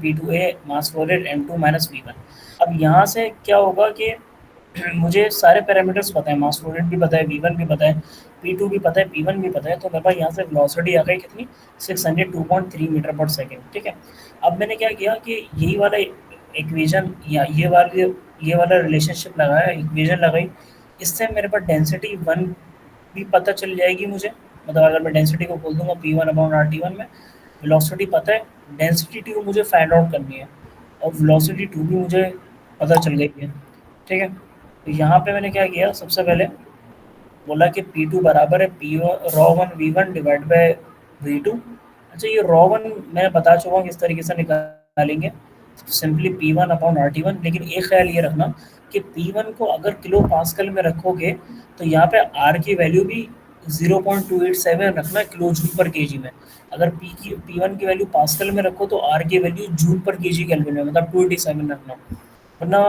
V2A mass flow rate M2 minus V1। अब यहाँ से क्या होगा कि मुझे सारे पैरामीटर्स पता है, मास फ्लो रेट भी पता है, V1 भी पता है, P2 भी पता है, P1 भी पता है, तो मेरे पास यहाँ से वेलोसिटी आ गई कितनी, 602.3 मीटर पर सेकेंड। ठीक है, अब मैंने क्या किया कि यही वाला इक्वेशन या ये वाला रिलेशनशिप लगाया, इक्वेशन लगाई, इससे मेरे पास डेंसिटी वन भी पता चल जाएगी मुझे। मतलब अगर मैं डेंसिटी को खोल दूंगा P1 अपॉन RT1 में, वेलोसिटी पता है, डेंसिटी टू मुझे फाइंड आउट करनी है, और वेलोसिटी टू भी मुझे पता चल गई है। ठीक है, तो यहाँ पे मैंने क्या किया, सबसे पहले बोला कि P2 बराबर है P rho one V one divide by V2। अच्छा, ये रॉ वन मैं बता चुका हूँ किस तरीके से निकालेंगे, सिंपली P1 अपॉन RT1। लेकिन एक ख्याल ये रखना कि P1 को अगर किलो पास्कल में रखोगे तो यहाँ पे R की वैल्यू भी 0.287 रखना किलो जूल पर केजी में। अगर P1 की वैल्यू पास्कल में रखो तो R की वैल्यू जूल पर केजी केल्विन में, मतलब 287 रखना, वरना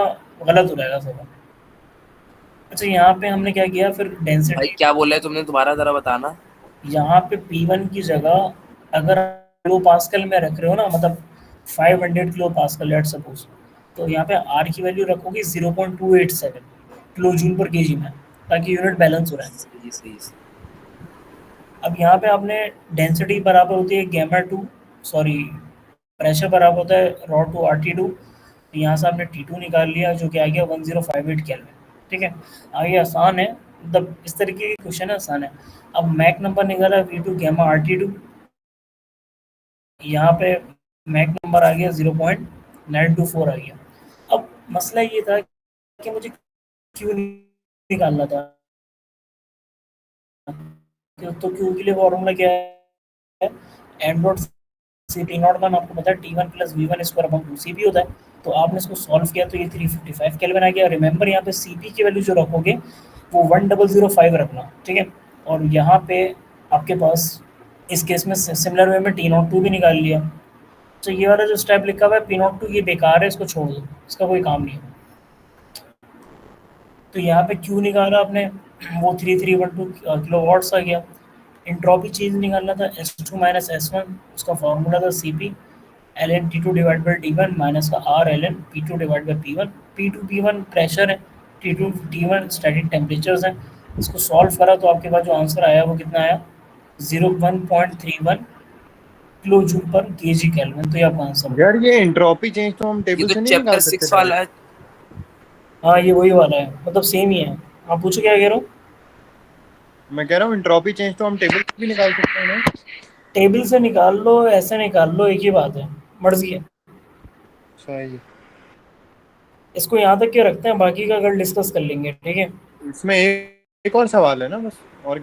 गलत हो जाएगा थोड़ा। अच्छा, यहाँ पे हमने क्या किया फिर, भाई डेंसिटी। क्या बोला है तुमने, दोबारा जरा बताना। यहाँ पे P1 की जगह अगर किलो पास्कल में रख रहे हो ना, मतलब 500 किलो पास्कल लेट सपोज, तो यहाँ पे R की वैल्यू रखोगे 0.287 किलो जूल पर केजी में, ताकि यूनिट बैलेंस हो रहा है। सही सही सही। अब यहाँ पे आपने डेंसिटी बराबर होती है गैमा टू, सॉरी, प्रेशर बराबर होता है रॉ टू RT2। तो यहाँ से आपने T2 निकाल लिया जो कि आ गया 1058 केल्विन। ठीक है, आगे आसान है, मतलब इस तरीके के क्वेश्चन आसान है। अब मैक नंबर निकाला V2 गैमा RT2, यहाँ पे मैक नंबर आ गया 0.924 आ गया। अब मसला ये था कि मुझे क्यों निकालना था, तो क्यू के लिए फॉर्मूला क्या है, M dot C T naught का आपको पता है T1 plus V1 square upon 2 CP होता है। तो आपने इसको सॉल्व किया तो ये 355 केल्विन आ गया। रिमेंबर यहाँ पे CP की वैल्यू जो रखोगे वो 1005 रखना। ठीक है, और यहाँ पे आपके पास इस केस में सिमिलर वे में T02 भी निकाल लिया। तो ये वाला जो स्टेप लिखा हुआ है P02, ये बेकार है, इसको छोड़ दो, इसका कोई काम नहीं है। तो यहाँ पे क्यू निकाला आपने, वो 3312 किलो वाट्स आ गया। इंट्रॉपी चेंज निकालना था S2 माइनस S1, उसका फॉर्मूला था CP L N T2 divide by T1 minus का R L N P2 divide by P1। P2 P1 pressure है, T2 T1 स्टैटिक टेम्परेचर्स हैं। इसको सॉल्व करा तो आपके पास जो आंसर आया वो कितना आया, 01.31 किलो जूल पर केजी केल्विन। तो ये आपका आंसर होगा। यार ये एंट्रोपी चेंज तो हम ये टेबल तो से नहीं चैप्टर निकाल सकते 6 डायरेक्ट? वाला है। हाँ, ये वही वाला है, मतलब सेम ही है। आप पूछो क्या कह रहे हो। मैं कह रहा हूँ एंट्रोपी चेंज तो हम टेबल से भी निकाल सकते हैं ना? टेबल से निकाल लो, ऐसे निकाल लो, एक ही बात है, मर्जी है। सही है। इसको यहाँ तक के रखते हैं, बाकी का कल डिस्कस कर लेंगे। ठीक है। इसमें एक और सवाल है ना बस, और